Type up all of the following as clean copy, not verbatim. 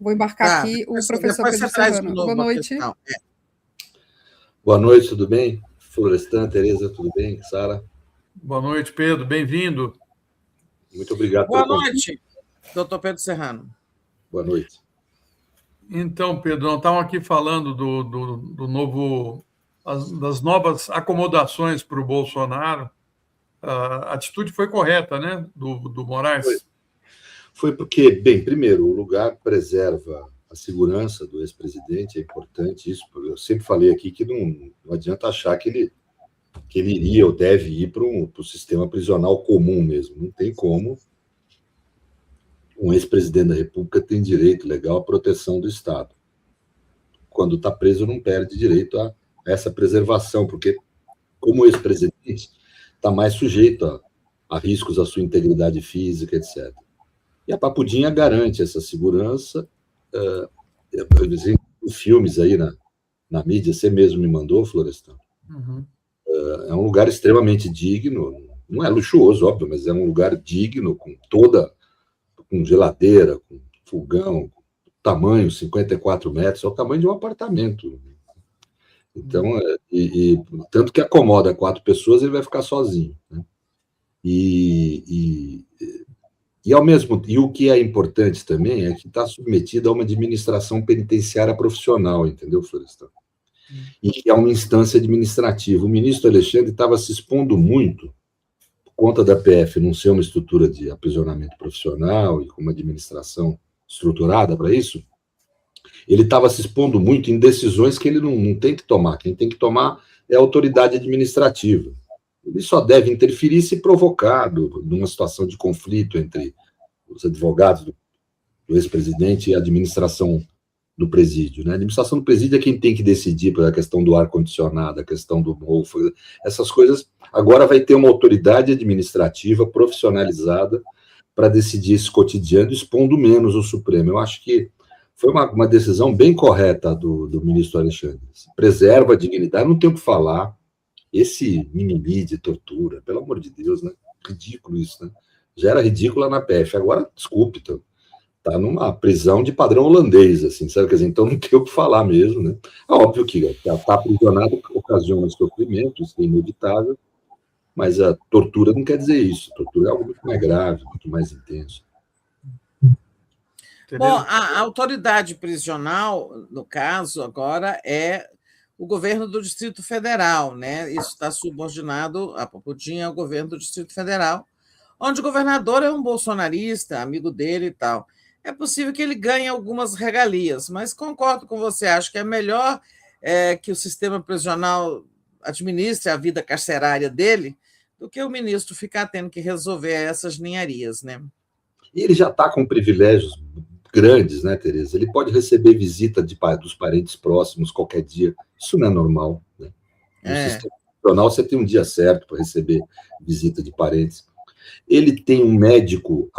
Vou embarcar aqui o professor Pedro Serrano. Boa noite. Boa noite, tudo bem? Florestan, Tereza, tudo bem? Sara? Boa noite, Pedro, bem-vindo. Muito obrigado. Boa noite, doutor Pedro Serrano. Boa noite. Então, Pedro, nós estávamos aqui falando das novas acomodações para o Bolsonaro. A atitude foi correta, né, do Moraes? Foi porque, bem, primeiro, o lugar preserva a segurança do ex-presidente, é importante isso. Eu sempre falei aqui que não adianta achar que ele iria ou deve ir para o sistema prisional comum mesmo. Não tem como. Um ex-presidente da República tem direito legal à proteção do Estado. Quando está preso, não perde direito a essa preservação, porque, como ex-presidente, está mais sujeito a riscos à sua integridade física, etc. E a Papudinha garante essa segurança. Filmes aí na mídia, você mesmo me mandou, Florestan. Uhum. É um lugar extremamente digno, não é luxuoso, óbvio, mas é um lugar digno, com geladeira, com fogão, com tamanho, 54 metros, é o tamanho de um apartamento. Então, tanto que acomoda 4 pessoas, ele vai ficar sozinho, né? E o que é importante também é que está submetido a uma administração penitenciária profissional, entendeu, Florestan? E que é uma instância administrativa. O ministro Alexandre estava se expondo muito, por conta da PF não ser uma estrutura de aprisionamento profissional e com uma administração estruturada para isso, ele estava se expondo muito em decisões que ele não tem que tomar. Quem tem que tomar é a autoridade administrativa. Ele só deve interferir se provocado numa situação de conflito entre os advogados do ex-presidente e a administração do presídio, né? A administração do presídio é quem tem que decidir pela questão do ar-condicionado, a questão do mofo, essas coisas. Agora vai ter uma autoridade administrativa profissionalizada para decidir esse cotidiano, expondo menos o Supremo. Eu acho que foi uma decisão bem correta do ministro Alexandre. Preserva a dignidade, não tem o que falar. Esse mimimi de tortura, pelo amor de Deus, né? Ridículo isso, né? Já era ridícula na PF, agora, desculpe, tá numa prisão de padrão holandês, assim, sabe? Quer dizer, então não tem o que falar mesmo, né? É óbvio que estar aprisionado ocasiona sofrimento, isso é inevitável, mas a tortura não quer dizer isso. A tortura é algo muito mais grave, muito mais intenso. Bom, a autoridade prisional, no caso, agora é o governo do Distrito Federal, né? Isso está subordinado, a Papudinha, ao governo do Distrito Federal, onde o governador é um bolsonarista, amigo dele e tal. É possível que ele ganhe algumas regalias, mas concordo com você, acho que é melhor que o sistema prisional administre a vida carcerária dele do que o ministro ficar tendo que resolver essas ninharias, né? E ele já está com privilégios grandes, né, Tereza? Ele pode receber visita dos parentes próximos qualquer dia. Isso não é normal, né? No sistema prisional, você tem um dia certo para receber visita de parentes. Ele tem um médico,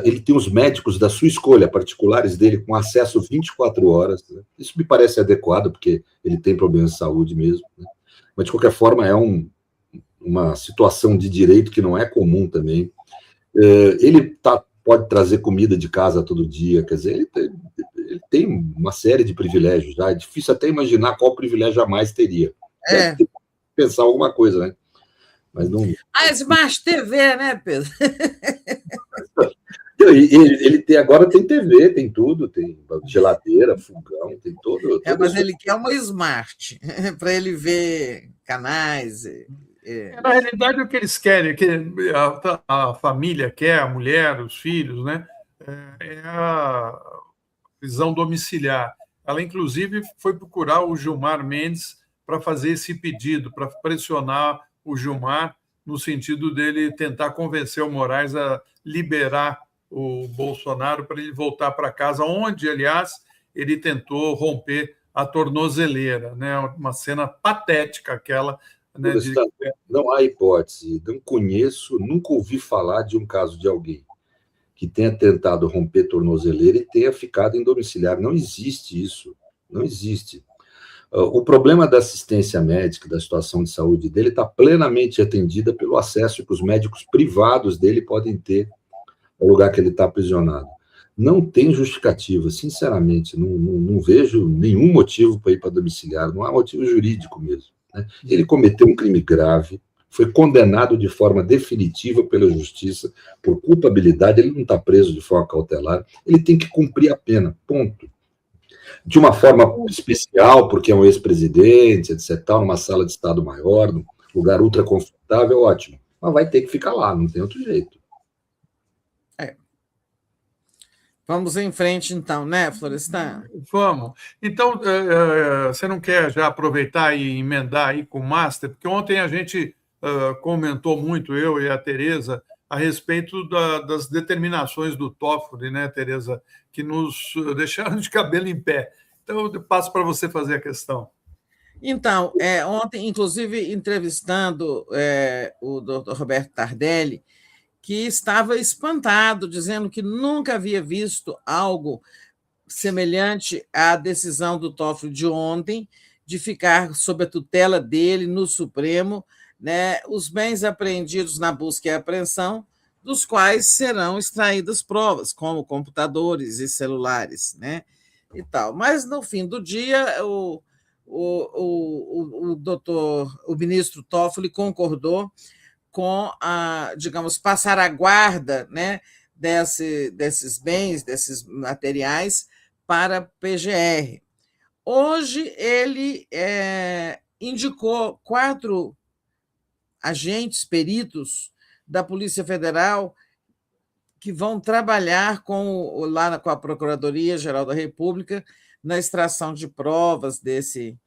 ele tem os médicos da sua escolha, particulares dele, com acesso 24 horas. Né? Isso me parece adequado, porque ele tem problemas de saúde mesmo. Né? Mas, de qualquer forma, é uma situação de direito que não é comum também. Ele pode trazer comida de casa todo dia, quer dizer, ele tem uma série de privilégios. Já. É difícil até imaginar qual privilégio a mais teria. Deve ter que pensar alguma coisa, né? Mas não... A Smart TV, né, Pedro? Agora tem TV, tem tudo, tem geladeira, fogão, tem todo. Mas ele quer uma Smart, para ele ver canais. Na realidade, o que eles querem, que a família quer, a mulher, os filhos, né, é a prisão domiciliar. Ela, inclusive, foi procurar o Gilmar Mendes para fazer esse pedido, para pressionar o Gilmar, no sentido dele tentar convencer o Moraes a liberar o Bolsonaro para ele voltar para casa, onde, aliás, ele tentou romper a tornozeleira, né? Uma cena patética aquela. Né, Não há hipótese, não conheço, nunca ouvi falar de um caso de alguém que tenha tentado romper tornozeleira e tenha ficado em domiciliar. Não existe isso, não existe. O problema da assistência médica, da situação de saúde dele, está plenamente atendida pelo acesso que os médicos privados dele podem ter ao lugar que ele está aprisionado. Não tem justificativa, sinceramente, não vejo nenhum motivo para ir para domiciliar, não há motivo jurídico mesmo, né? Ele cometeu um crime grave, foi condenado de forma definitiva pela justiça por culpabilidade, ele não está preso de forma cautelar, ele tem que cumprir a pena, ponto. De uma forma especial, porque é um ex-presidente, etc., numa sala de Estado maior, num lugar ultra confortável, ótimo, mas vai ter que ficar lá, não tem outro jeito. Vamos em frente, então, né, Florestan? Vamos. Então, você não quer já aproveitar e emendar aí com o Master? Porque ontem a gente comentou muito, eu e a Tereza, a respeito das determinações do Toffoli, né, Tereza, que nos deixaram de cabelo em pé. Então, eu passo para você fazer a questão. Então, ontem, inclusive, entrevistando o doutor Roberto Tardelli, que estava espantado, dizendo que nunca havia visto algo semelhante à decisão do Toffoli de ontem, de ficar sob a tutela dele no Supremo, né, os bens apreendidos na busca e apreensão, dos quais serão extraídas provas, como computadores e celulares, né, e tal. Mas, no fim do dia, o ministro Toffoli concordou com digamos, passar a guarda, né, desses bens, desses materiais, para a PGR. Hoje, ele indicou 4 agentes peritos da Polícia Federal que vão trabalhar lá com a Procuradoria-Geral da República na extração de provas desse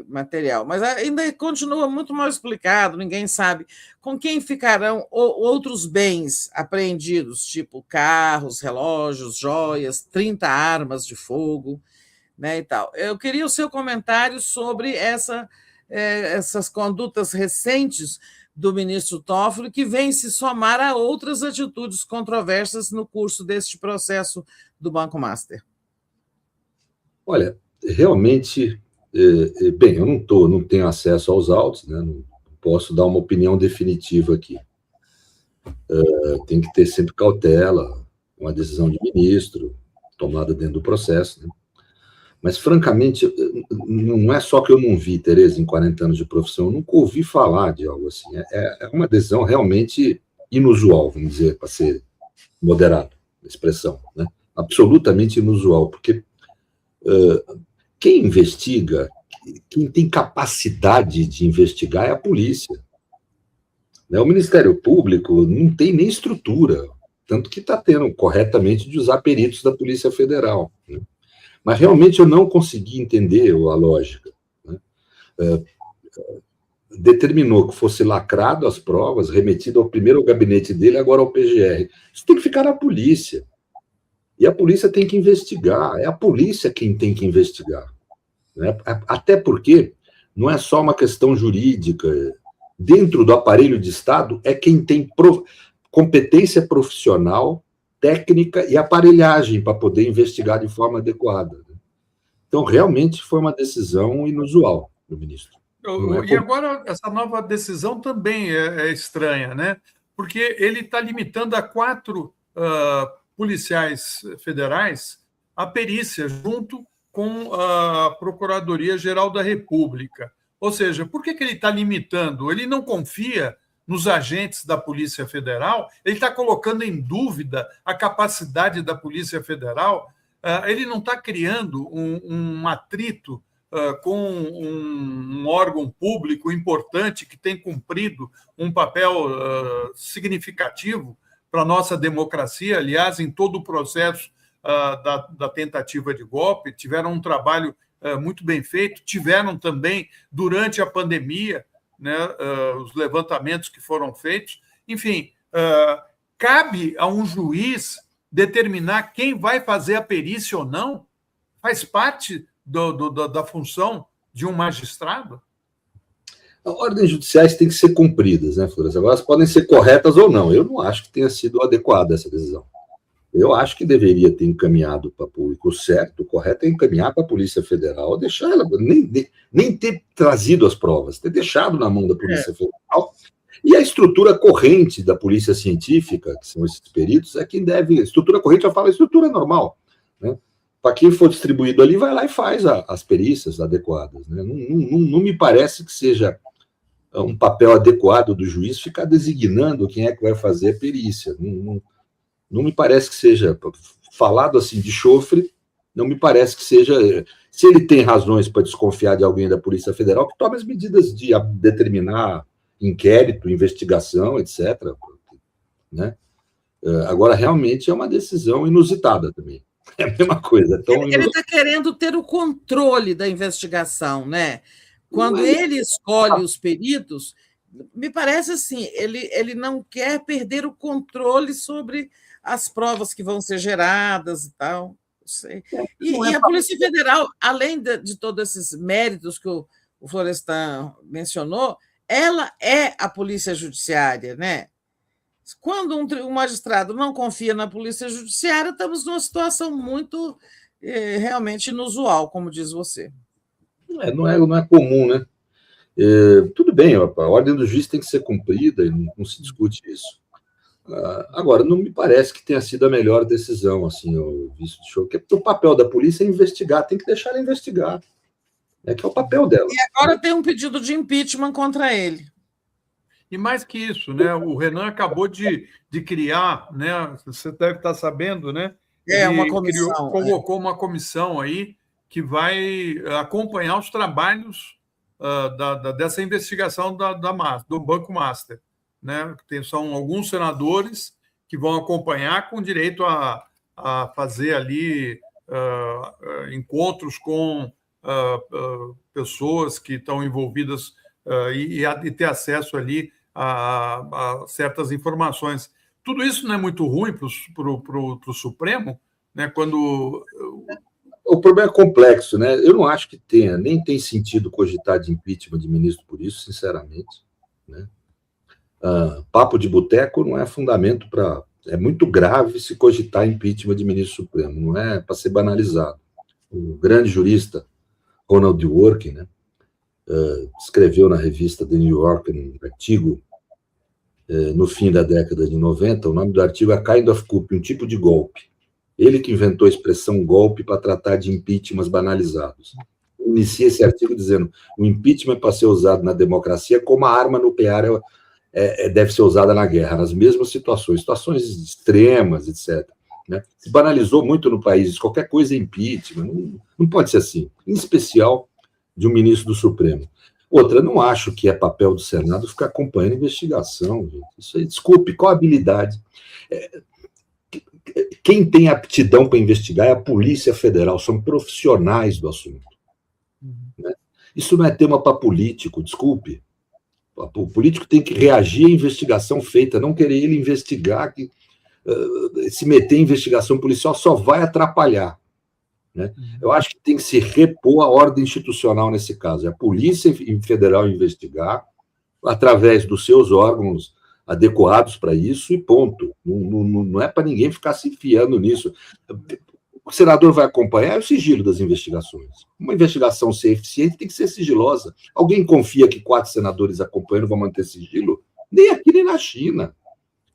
material. Mas ainda continua muito mal explicado, ninguém sabe com quem ficarão outros bens apreendidos, tipo carros, relógios, joias, 30 armas de fogo, né, e tal. Eu queria o seu comentário sobre essas condutas recentes do ministro Toffoli, que vem se somar a outras atitudes controversas no curso deste processo do Banco Master. Olha, realmente... Bem, eu não tenho acesso aos autos, né? Não posso dar uma opinião definitiva aqui. Tem que ter sempre cautela, uma decisão de ministro, tomada dentro do processo, né? Mas, francamente, não é só que eu não vi, Tereza, em 40 anos de profissão, eu nunca ouvi falar de algo assim. É uma decisão realmente inusual, vamos dizer, para ser moderado, a expressão, né? Absolutamente inusual, porque... quem investiga, quem tem capacidade de investigar é a polícia. O Ministério Público não tem nem estrutura, tanto que está tendo corretamente de usar peritos da Polícia Federal. Mas realmente eu não consegui entender a lógica. Determinou que fosse lacrado as provas, remetido primeiro ao gabinete dele, agora ao PGR. Isso tem que ficar na polícia. E a polícia tem que investigar, é a polícia quem tem que investigar. Né? Até porque não é só uma questão jurídica. Dentro do aparelho de Estado é quem tem competência profissional, técnica e aparelhagem para poder investigar de forma adequada. Então, realmente foi uma decisão inusual do ministro. E agora, essa nova decisão também é estranha, né? Porque ele está limitando a 4... policiais federais a perícia junto com a Procuradoria-Geral da República. Ou seja, por que ele está limitando? Ele não confia nos agentes da Polícia Federal? Ele está colocando em dúvida a capacidade da Polícia Federal? Ele não está criando um atrito com um órgão público importante que tem cumprido um papel significativo para a nossa democracia, aliás, em todo o processo da tentativa de golpe, tiveram um trabalho muito bem feito, tiveram também, durante a pandemia, né, os levantamentos que foram feitos. Enfim, cabe a um juiz determinar quem vai fazer a perícia ou não? Faz parte da função de um magistrado? As ordens judiciais têm que ser cumpridas, né, Flores? Agora, elas podem ser corretas ou não. Eu não acho que tenha sido adequada essa decisão. Eu acho que deveria ter encaminhado para o público certo, o correto é encaminhar para a Polícia Federal, deixar ela, nem ter trazido as provas, ter deixado na mão da Polícia Federal E a estrutura corrente da polícia científica, que são esses peritos, é quem deve... Estrutura corrente, eu falo estrutura normal, né? Para quem for distribuído ali, vai lá e faz as perícias adequadas, né? Não me parece que seja um papel adequado do juiz ficar designando quem é que vai fazer a perícia. Não me parece que seja... Falado assim de chofre, não me parece que seja... Se ele tem razões para desconfiar de alguém da Polícia Federal, que tome as medidas de determinar inquérito, investigação, etc. Né? Agora, realmente, é uma decisão inusitada também. É a mesma coisa. Então, ele está querendo ter o controle da investigação, né? Quando ele escolhe os peritos, me parece assim, ele não quer perder o controle sobre as provas que vão ser geradas e tal. Sei. E a Polícia Federal, além de todos esses méritos que o Florestan mencionou, ela é a polícia judiciária, né? Quando um magistrado não confia na polícia judiciária, estamos numa situação muito realmente inusual, como diz você. Não é comum, né? Tudo bem, a ordem do juiz tem que ser cumprida e não se discute isso. Agora, não me parece que tenha sido a melhor decisão, assim, o visto de show, porque o papel da polícia é investigar, tem que deixar ela investigar. Que é o papel dela. E agora tem um pedido de impeachment contra ele. E mais que isso, né? O Renan acabou de criar, né? Você deve estar sabendo, né? Uma comissão. Convocou uma comissão aí que vai acompanhar os trabalhos dessa investigação do Banco Master, né? São alguns senadores que vão acompanhar com direito a fazer ali encontros com pessoas que estão envolvidas e ter acesso ali a certas informações. Tudo isso não é muito ruim para o Supremo, né? Quando... O problema é complexo, né? Eu não acho que nem tem sentido cogitar de impeachment de ministro por isso, sinceramente, né? Papo de boteco não é fundamento para... É muito grave se cogitar impeachment de ministro supremo, não é para ser banalizado. O grande jurista Ronald Dworkin, né, escreveu na revista The New Yorker um artigo no fim da década de 90, o nome do artigo é Kind of Coup, um tipo de golpe. Ele que inventou a expressão golpe para tratar de impeachments banalizados. Inicia esse artigo dizendo: o impeachment é para ser usado na democracia como a arma nuclear deve ser usada na guerra, nas mesmas situações extremas, etc. Né? Se banalizou muito no país, qualquer coisa é impeachment, não pode ser assim, em especial de um ministro do Supremo. Outra, não acho que é papel do Senado ficar acompanhando a investigação, gente. Isso aí, desculpe, qual a habilidade? Quem tem aptidão para investigar é a Polícia Federal, são profissionais do assunto. Né? Isso não é tema para político, desculpe. O político tem que reagir à investigação feita, não querer ele investigar, se meter em investigação policial só vai atrapalhar. Né? Eu acho que tem que se repor a ordem institucional nesse caso. É a Polícia Federal investigar, através dos seus órgãos adequados para isso, e ponto. Não é para ninguém ficar se enfiando nisso. O senador vai acompanhar o sigilo das investigações. Uma investigação ser eficiente tem que ser sigilosa. Alguém confia que 4 senadores acompanhando vão manter sigilo? Nem aqui, nem na China.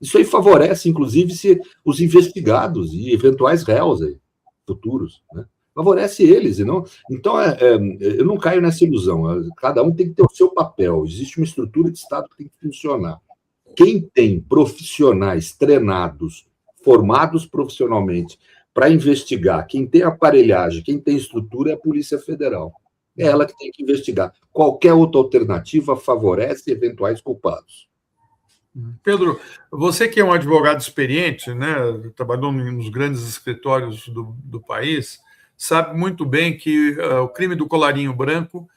Isso aí favorece, inclusive, os investigados e eventuais réus aí, futuros. Né? Favorece eles. Então, eu não caio nessa ilusão. Cada um tem que ter o seu papel. Existe uma estrutura de Estado que tem que funcionar. Quem tem profissionais treinados, formados profissionalmente, para investigar, quem tem aparelhagem, quem tem estrutura é a Polícia Federal. É ela que tem que investigar. Qualquer outra alternativa favorece eventuais culpados. Pedro, você que é um advogado experiente, né, trabalhou nos grandes escritórios do país, sabe muito bem que o crime do colarinho branco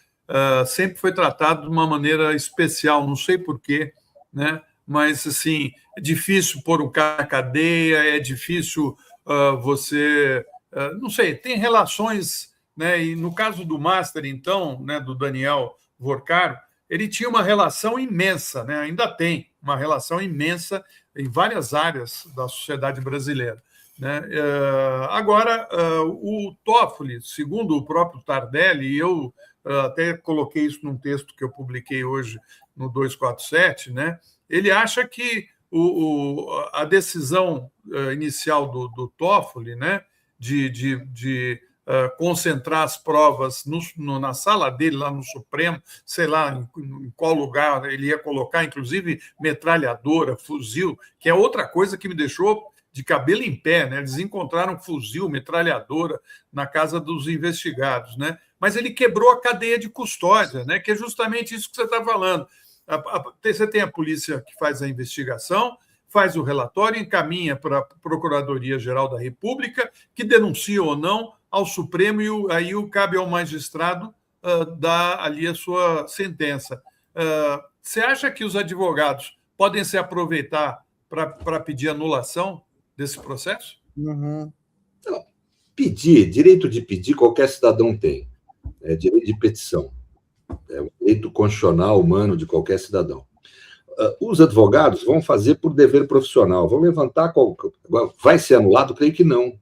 sempre foi tratado de uma maneira especial, não sei porquê, né, mas assim, é difícil pôr um cara na cadeia, é difícil você... não sei, tem relações, né, e no caso do Master, então, né, do Daniel Vorcaro, ele tinha uma relação imensa, né, ainda tem uma relação imensa em várias áreas da sociedade brasileira. né? Agora, o Toffoli, segundo o próprio Tardelli, e eu até coloquei isso num texto que eu publiquei hoje no 247, né? Ele acha que a decisão inicial do Toffoli, né, de concentrar as provas na sala dele, lá no Supremo, sei lá em qual lugar ele ia colocar, inclusive metralhadora, fuzil, que é outra coisa que me deixou de cabelo em pé, né? Eles encontraram fuzil, metralhadora na casa dos investigados, né? Mas ele quebrou a cadeia de custódia, né? Que é justamente isso que você está falando. Você tem a polícia que faz a investigação, faz o relatório, encaminha para a Procuradoria-Geral da República, que denuncia ou não ao Supremo, e aí cabe ao magistrado dar ali a sua sentença. Você acha que os advogados podem se aproveitar para pedir anulação desse processo? Uhum. Não, direito de pedir, qualquer cidadão tem. É direito de petição. É um direito constitucional, humano, de qualquer cidadão. Os advogados vão fazer por dever profissional, vão levantar... Vai ser anulado? Creio que não,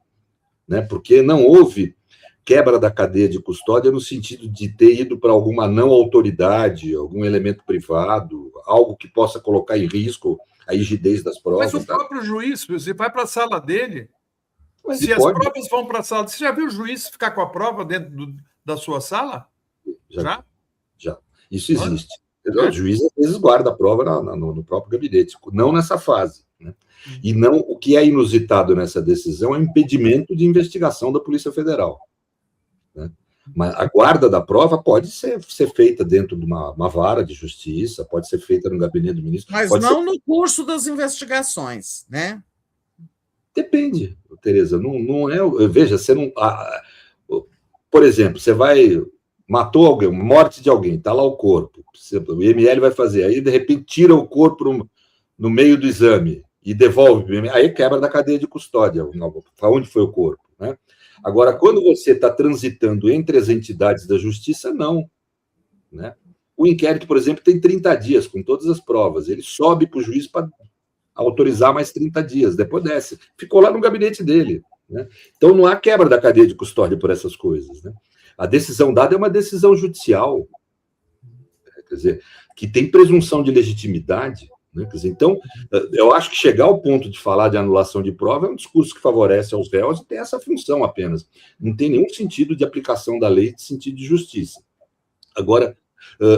né? Porque não houve quebra da cadeia de custódia no sentido de ter ido para alguma não autoridade, algum elemento privado, algo que possa colocar em risco a rigidez das provas. Mas o próprio juiz, você vai para a sala dele, mas se as provas vão para a sala... Você já viu o juiz ficar com a prova dentro da sua sala? Já? Já. Isso existe. O juiz, às vezes, guarda a prova no próprio gabinete, não nessa fase, né? E não, o que é inusitado nessa decisão é o impedimento de investigação da Polícia Federal, né? Mas a guarda da prova pode ser feita dentro de uma vara de justiça, pode ser feita no gabinete do ministro. Mas não no curso das investigações, né? Depende, Tereza. Não é. Veja, você não. Por exemplo, você vai. Matou alguém, morte de alguém, está lá o corpo. O IML vai fazer. Aí, de repente, tira o corpo no meio do exame e devolve. Aí quebra da cadeia de custódia. Onde foi o corpo, né? Agora, quando você está transitando entre as entidades da justiça, não, né? O inquérito, por exemplo, tem 30 dias com todas as provas. Ele sobe para o juiz para autorizar mais 30 dias, depois desce. Ficou lá no gabinete dele, né? Então, não há quebra da cadeia de custódia por essas coisas, né? A decisão dada é uma decisão judicial, quer dizer, que tem presunção de legitimidade, né? Quer dizer, então, eu acho que chegar ao ponto de falar de anulação de prova é um discurso que favorece aos réus e tem essa função apenas. Não tem nenhum sentido de aplicação da lei de sentido de justiça. Agora,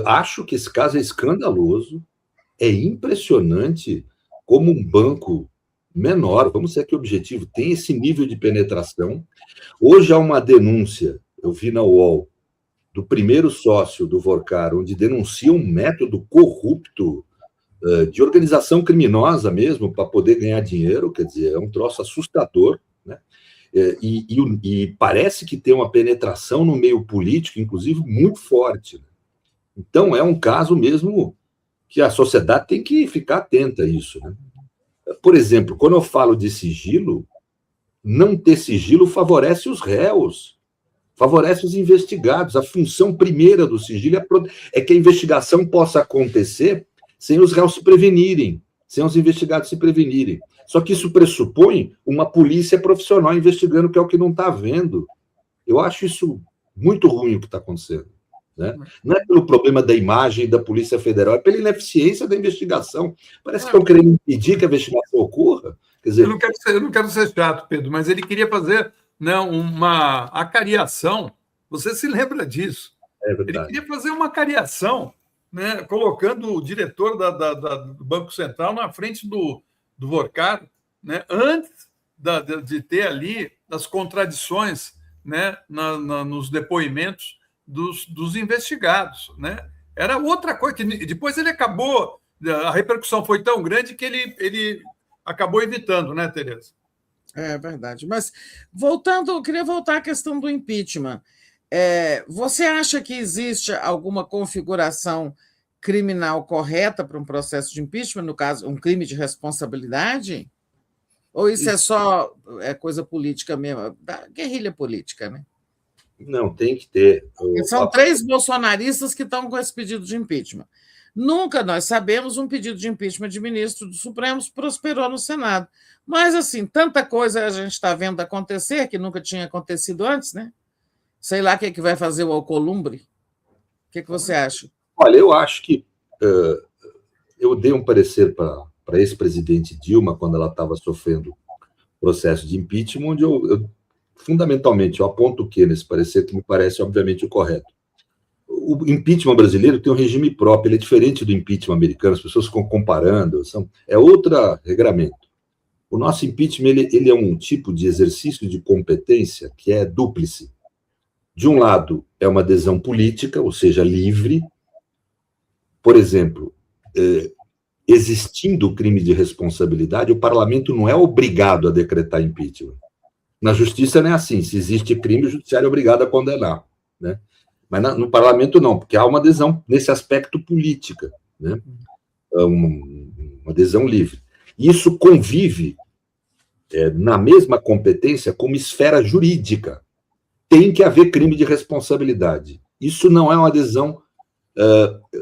acho que esse caso é escandaloso, é impressionante como um banco menor, vamos ser aqui objetivo, tem esse nível de penetração. Hoje há uma denúncia, eu vi na UOL, do primeiro sócio do Vorcar, onde denuncia um método corrupto de organização criminosa mesmo, para poder ganhar dinheiro, quer dizer, é um troço assustador, né? E parece que tem uma penetração no meio político, inclusive, muito forte, né? Então, é um caso mesmo que a sociedade tem que ficar atenta a isso, né? Por exemplo, quando eu falo de sigilo, não ter sigilo favorece os réus, favorece os investigados. A função primeira do sigilo é que a investigação possa acontecer sem os réus se prevenirem, sem os investigados se prevenirem. Só que isso pressupõe uma polícia profissional investigando, que é o que não está havendo. Eu acho isso muito ruim o que está acontecendo, né? Não é pelo problema da imagem da Polícia Federal, é pela ineficiência da investigação. Parece que estão querendo impedir que a investigação ocorra. Quer dizer, eu não quero ser chato, Pedro, mas ele queria fazer, né, uma acariação. Você se lembra disso? É verdade. Ele queria fazer uma acariação, né, colocando o diretor do Banco Central na frente do Vorcar, né, antes de ter ali as contradições, né, nos depoimentos dos investigados, né? Era outra coisa, que depois ele acabou, a repercussão foi tão grande que ele acabou evitando, né, Tereza? É verdade. Mas, eu queria voltar à questão do impeachment. Você acha que existe alguma configuração criminal correta para um processo de impeachment, no caso, um crime de responsabilidade? Ou isso é só coisa política mesmo, da guerrilha política, né? Não, tem que ter. São 3 bolsonaristas que estão com esse pedido de impeachment. Nunca, nós sabemos, um pedido de impeachment de ministro do Supremo prosperou no Senado. Mas, assim, tanta coisa a gente está vendo acontecer que nunca tinha acontecido antes, né? Sei lá o que é que vai fazer o Alcolumbre. O que é que você acha? Olha, eu acho que eu dei um parecer para a ex-presidente Dilma, quando ela estava sofrendo processo de impeachment, onde fundamentalmente, eu aponto o que nesse parecer, que me parece, obviamente, o correto. O impeachment brasileiro tem um regime próprio, ele é diferente do impeachment americano, as pessoas ficam comparando, é outro regramento. O nosso impeachment ele é um tipo de exercício de competência que é dúplice. De um lado, é uma adesão política, ou seja, livre. Por exemplo, existindo o crime de responsabilidade, o parlamento não é obrigado a decretar impeachment. Na justiça não é assim. Se existe crime, o judiciário é obrigado a condenar, né? Mas no parlamento não, porque há uma adesão nesse aspecto política, né? Uma adesão livre. Isso convive na mesma competência como esfera jurídica. Tem que haver crime de responsabilidade. Isso não é uma adesão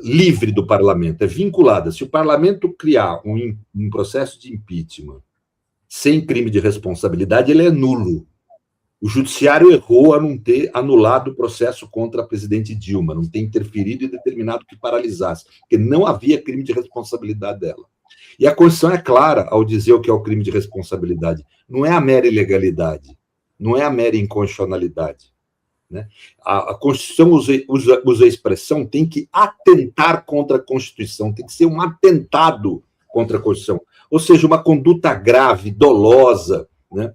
livre do parlamento, é vinculada. Se o parlamento criar um processo de impeachment sem crime de responsabilidade, ele é nulo. O judiciário errou a não ter anulado o processo contra a presidente Dilma, não ter interferido e determinado que paralisasse, porque não havia crime de responsabilidade dela. E a Constituição é clara ao dizer o que é o crime de responsabilidade. Não é a mera ilegalidade, não é a mera inconstitucionalidade, né? A Constituição usa a expressão tem que atentar contra a Constituição, tem que ser um atentado contra a Constituição, ou seja, uma conduta grave, dolosa, né?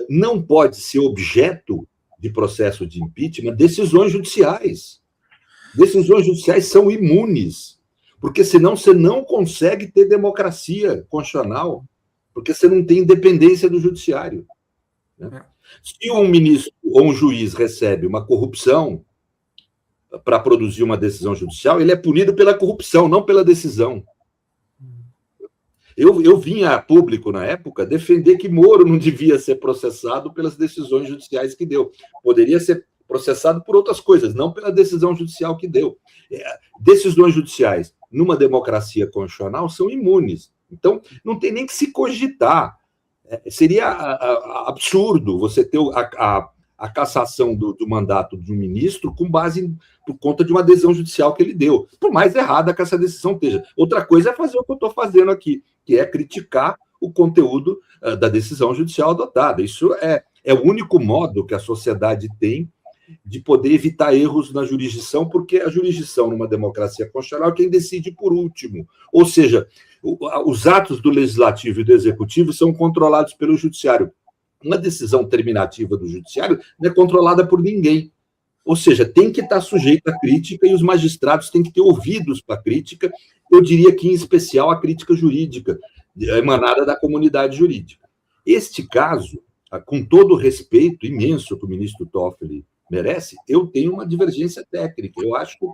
Não pode ser objeto de processo de impeachment decisões judiciais. Decisões judiciais são imunes, porque senão você não consegue ter democracia constitucional, porque você não tem independência do judiciário, né? Se um ministro ou um juiz recebe uma corrupção para produzir uma decisão judicial, ele é punido pela corrupção, não pela decisão. Eu vinha a público, na época, defender que Moro não devia ser processado pelas decisões judiciais que deu. Poderia ser processado por outras coisas, não pela decisão judicial que deu. Decisões judiciais, numa democracia constitucional, são imunes. Então, não tem nem que se cogitar. Seria absurdo você ter a cassação do mandato de um ministro com base por conta de uma adesão judicial que ele deu, por mais errada que essa decisão esteja. Outra coisa é fazer o que eu estou fazendo aqui, que é criticar o conteúdo da decisão judicial adotada. Isso é o único modo que a sociedade tem de poder evitar erros na jurisdição, porque a jurisdição, numa democracia constitucional, é quem decide por último. Ou seja, os atos do legislativo e do executivo são controlados pelo judiciário. Uma decisão terminativa do judiciário não é controlada por ninguém. Ou seja, tem que estar sujeita à crítica e os magistrados têm que ter ouvidos para a crítica, eu diria que, em especial, a crítica jurídica, emanada da comunidade jurídica. Este caso, com todo o respeito imenso que o ministro Toffoli merece, eu tenho uma divergência técnica. Eu acho que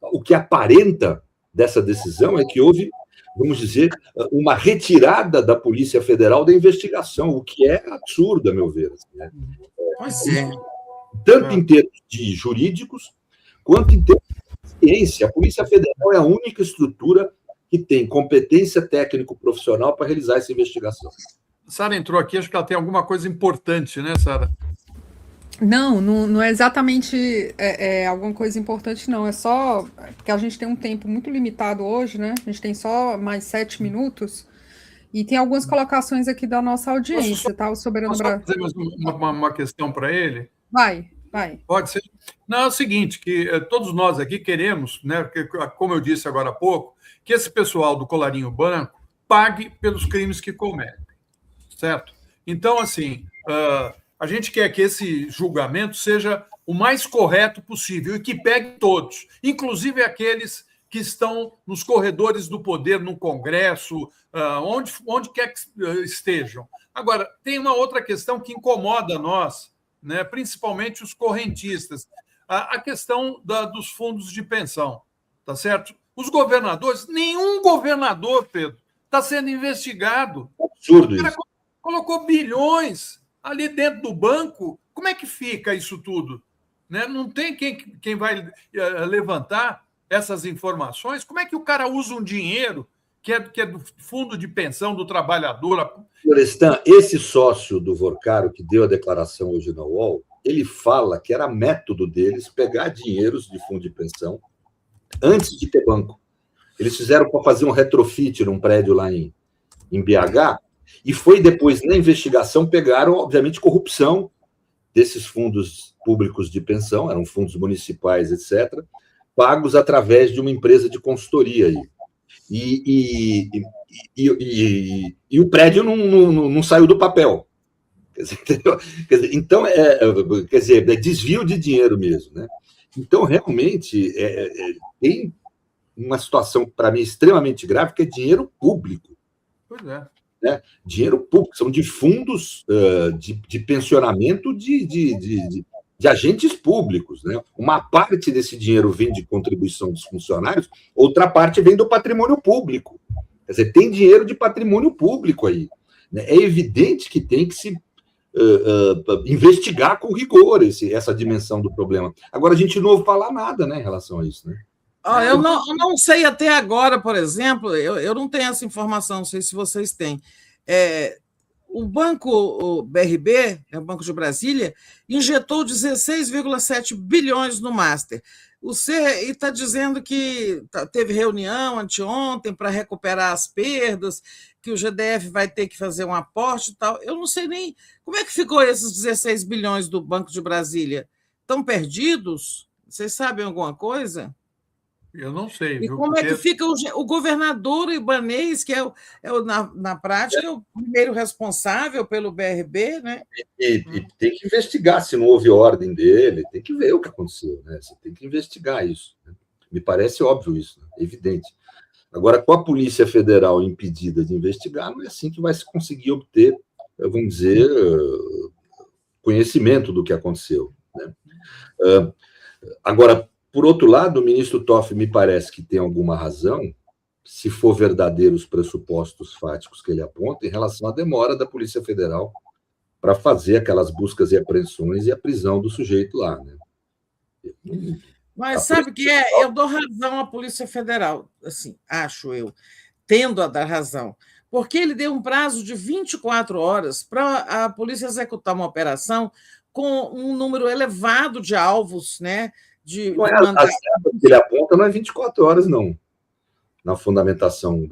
o que aparenta dessa decisão é que houve, vamos dizer, uma retirada da Polícia Federal da investigação, o que é absurdo, a meu ver. Né? Pois é. Tanto em termos de jurídicos, quanto em termos de ciência. A Polícia Federal é a única estrutura que tem competência técnico-profissional para realizar essa investigação. Sara entrou aqui, acho que ela tem alguma coisa importante, né, Sara? Não é exatamente alguma coisa importante, não. É só porque a gente tem um tempo muito limitado hoje, né? A gente tem só mais 7 minutos. E tem algumas colocações aqui da nossa audiência, tá? O Soberano Brasil. Posso fazer uma questão para ele? Vai. Pode ser. Não, é o seguinte, que todos nós aqui queremos, né, como eu disse agora há pouco, que esse pessoal do colarinho branco pague pelos crimes que cometem, certo? Então, assim, a gente quer que esse julgamento seja o mais correto possível e que pegue todos, inclusive aqueles que estão nos corredores do poder, no Congresso, onde quer que estejam. Agora, tem uma outra questão que incomoda nós, né, principalmente os correntistas, a questão dos fundos de pensão, tá certo? Os governadores, nenhum governador, Pedro, está sendo investigado. Absurdo isso. Colocou bilhões ali dentro do banco. Como é que fica isso tudo? Né? Não tem quem vai levantar essas informações? Como é que o cara usa um dinheiro que é do fundo de pensão do trabalhador? Florestan, esse sócio do Vorcaro que deu a declaração hoje na UOL, ele fala que era método deles pegar dinheiros de fundo de pensão antes de ter banco. Eles fizeram para fazer um retrofit num prédio lá em BH, e foi depois, na investigação, pegaram, obviamente, corrupção desses fundos públicos de pensão, eram fundos municipais, etc., pagos através de uma empresa de consultoria aí. E o prédio não saiu do papel. Quer dizer, então, é desvio de dinheiro mesmo, né? Então, realmente, tem uma situação, para mim, extremamente grave, que é dinheiro público. Pois é. Né? Dinheiro público, são de fundos de pensionamento de agentes públicos. Né? Uma parte desse dinheiro vem de contribuição dos funcionários, outra parte vem do patrimônio público. Quer dizer, tem dinheiro de patrimônio público aí. Né? É evidente que tem que se investigar com rigor essa dimensão do problema. Agora, a gente não ouve falar nada, né, em relação a isso. Né? Eu não sei até agora, por exemplo, eu não tenho essa informação, não sei se vocês têm. O Banco BRB, o Banco de Brasília, injetou 16,7 bilhões no Master. O CRI está dizendo que teve reunião anteontem para recuperar as perdas, que o GDF vai ter que fazer um aporte e tal. Eu não sei nem como é que ficou esses 16 bilhões do Banco de Brasília. Estão perdidos? Vocês sabem alguma coisa? Eu não sei. E como é que fica o governador ibanês, que na prática, é o primeiro responsável pelo BRB, né? E tem que investigar se não houve ordem dele, tem que ver o que aconteceu, né? Você tem que investigar isso. Né? Me parece óbvio isso, né? Evidente. Agora, com a Polícia Federal impedida de investigar, não é assim que vai se conseguir obter, vamos dizer, conhecimento do que aconteceu. Né? Agora, por outro lado, o ministro Toffoli me parece que tem alguma razão, se for verdadeiro os pressupostos fáticos que ele aponta, em relação à demora da Polícia Federal para fazer aquelas buscas e apreensões e a prisão do sujeito lá. Né? Mas sabe que eu dou razão à Polícia Federal, assim, acho eu, tendo a dar razão, porque ele deu um prazo de 24 horas para a polícia executar uma operação com um número elevado de alvos, né? Não é a que ele aponta, não é 24 horas, não. Na fundamentação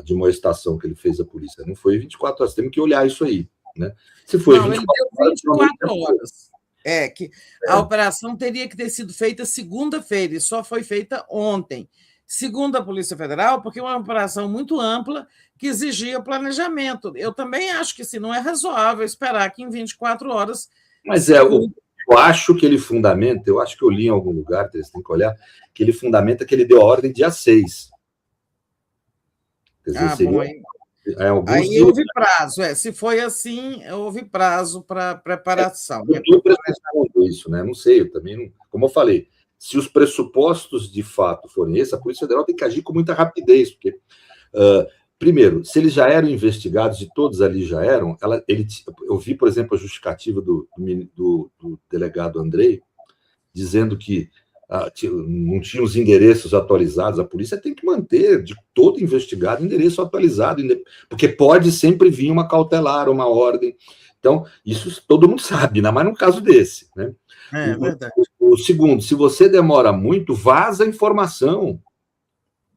de uma estação que ele fez a polícia. Não foi 24 horas. Temos que olhar isso aí. Né? Se foi não, ele deu 24 horas. Que a operação teria que ter sido feita segunda-feira e só foi feita ontem. Segundo a Polícia Federal, porque é uma operação muito ampla que exigia planejamento. Eu também acho que não é razoável esperar que em 24 horas... Mas eu acho que ele fundamenta, eu acho que eu li em algum lugar, você tem que olhar, que ele fundamenta que ele deu a ordem dia 6. Quer dizer, seria, aí houve prazo, se foi assim, houve prazo para preparação. Eu estou pressupondo isso, né? Não sei, eu também não. Como eu falei, se os pressupostos de fato forem esses, a Polícia Federal tem que agir com muita rapidez, porque, primeiro, se eles já eram investigados, e todos ali já eram, eu vi, por exemplo, a justificativa do delegado Andrei, dizendo que não tinha os endereços atualizados. A polícia tem que manter de todo investigado endereço atualizado, porque pode sempre vir uma cautelar, uma ordem. Então, isso todo mundo sabe, ainda mais no caso desse. Né? É verdade. O segundo, se você demora muito, vaza a informação.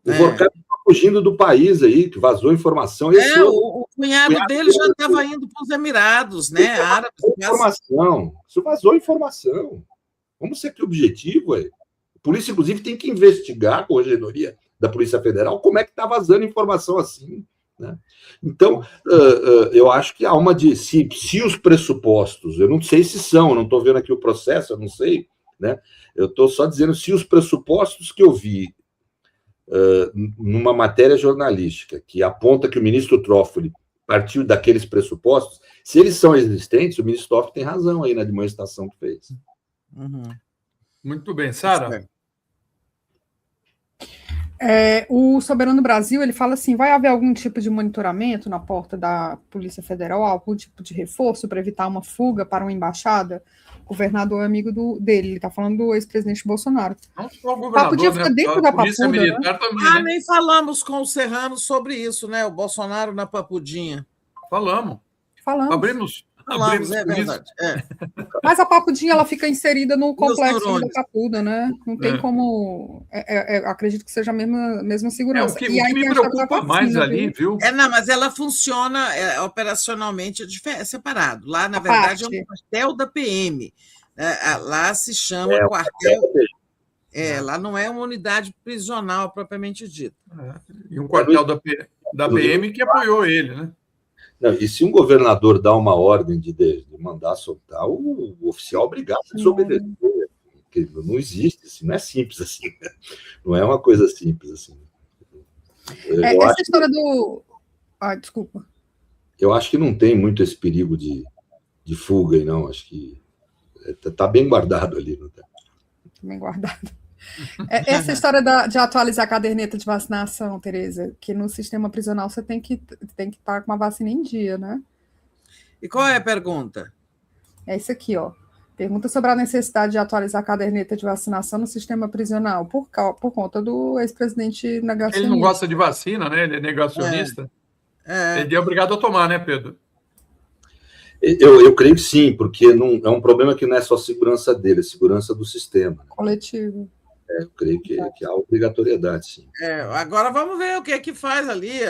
O Vorcaro está fugindo do país aí, que vazou informação. O cunhado dele já estava indo para os Emirados, né? Árabes. Isso vazou informação. Vamos ser que objetivo é. A polícia, inclusive, tem que investigar a corregedoria da Polícia Federal como é que está vazando informação assim. Né? Então, eu acho que há uma de... Se os pressupostos, eu não sei se são, eu não estou vendo aqui o processo, eu não sei, né? Eu estou só dizendo se os pressupostos que eu vi numa matéria jornalística que aponta que o ministro Toffoli partiu daqueles pressupostos, se eles são existentes, o ministro Toffoli tem razão aí na demonstração que fez. Uhum. Muito bem, Sara. O Soberano Brasil, ele fala assim, vai haver algum tipo de monitoramento na porta da Polícia Federal, algum tipo de reforço para evitar uma fuga para uma embaixada? governador é amigo dele, ele está falando do ex-presidente Bolsonaro. Não só o governador, Papudia fica dentro da Polícia Papuda, Militar, né? também, né? Nem falamos com o Serrano sobre isso, né? O Bolsonaro na Papudinha. Falamos. Falamos. Abrimos É por isso. verdade. É. Mas a Papudinha, ela fica inserida no complexo da neurônios. Papuda, né? Não tem como... acredito que seja a mesma segurança. O que E aí me tem a história da preocupa mais vacina, ali, viu? Não, mas ela funciona operacionalmente separado. Lá, na A verdade, parte. é um quartel da PM. Lá se chama É, quartel. Lá não é uma unidade prisional propriamente dita. E um quartel da PM que apoiou ele, né? Não, e se um governador dá uma ordem de mandar soltar, o oficial é obrigado a desobedecer. Porque não existe, assim, não é simples assim. Não é uma coisa simples assim. Essa história do... desculpa. Eu acho que não tem muito esse perigo de fuga aí, não. Acho que está bem guardado ali. Não tá? Bem guardado. Essa história de atualizar a caderneta de vacinação, Tereza, que no sistema prisional você tem que estar com uma vacina em dia, né? E qual é a pergunta? É isso aqui, ó. Pergunta sobre a necessidade de atualizar a caderneta de vacinação no sistema prisional por conta do ex-presidente negacionista. Ele não gosta de vacina, né? Ele é negacionista. Ele é obrigado a tomar, né, Pedro? Eu creio que sim, porque não, é um problema que não é só segurança dele, é segurança do sistema. Coletivo. Eu creio que há obrigatoriedade, sim. Agora vamos ver o que é que faz ali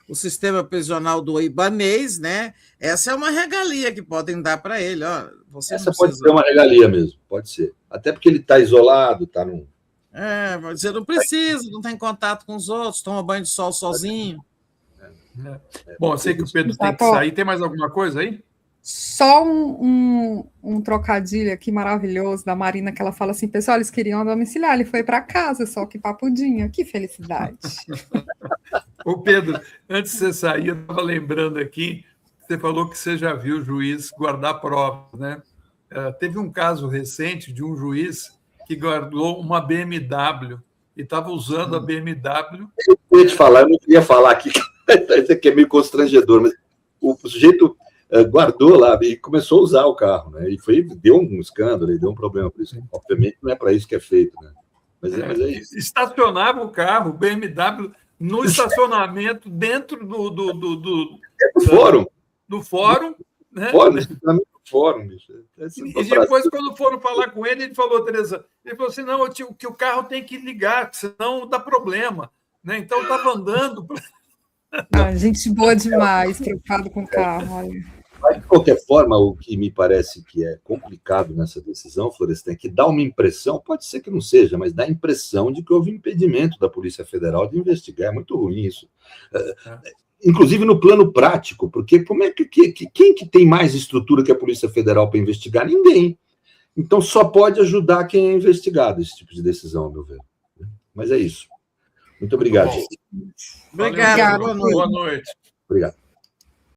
o sistema prisional do Ibanez, né? Essa é uma regalia que podem dar para ele. Ó, essa pode ser uma regalia mesmo, pode ser. Até porque ele está isolado, está num... Você não precisa, não tem contato com os outros, toma banho de sol sozinho. Bom, eu sei que o Pedro tem que sair. Tem mais alguma coisa aí? Só um trocadilho aqui maravilhoso da Marina, que ela fala assim, pessoal, eles queriam domiciliar, ele foi para casa, só que Papudinha, que felicidade. Ô Pedro, antes de você sair, eu estava lembrando aqui, você falou que você já viu o juiz guardar provas, né? Teve um caso recente de um juiz que guardou uma BMW e estava usando a BMW... Eu ia te falar, eu não queria falar aqui, isso aqui é meio constrangedor, mas o sujeito... guardou lá e começou a usar o carro, né? E deu um escândalo, e deu um problema por isso. Obviamente não é para isso que é feito, né? Mas é isso. Estacionava o carro, BMW, no estacionamento, dentro do fórum. Do fórum, né? Fórum, bicho. E depois, quando foram falar com ele falou, Tereza, ele falou assim, não, que o carro tem que ligar, senão dá problema, né? Então estava andando... gente boa demais, preocupado com o carro, olha. Mas, de qualquer forma, o que me parece que é complicado nessa decisão, Florestan, é que dá uma impressão, pode ser que não seja, mas dá a impressão de que houve impedimento da Polícia Federal de investigar. É muito ruim isso. Inclusive no plano prático, porque quem que tem mais estrutura que a Polícia Federal para investigar? Ninguém. Então só pode ajudar quem é investigado esse tipo de decisão, a meu ver. Mas é isso. Muito obrigado, gente. Obrigado. Boa noite. Obrigado.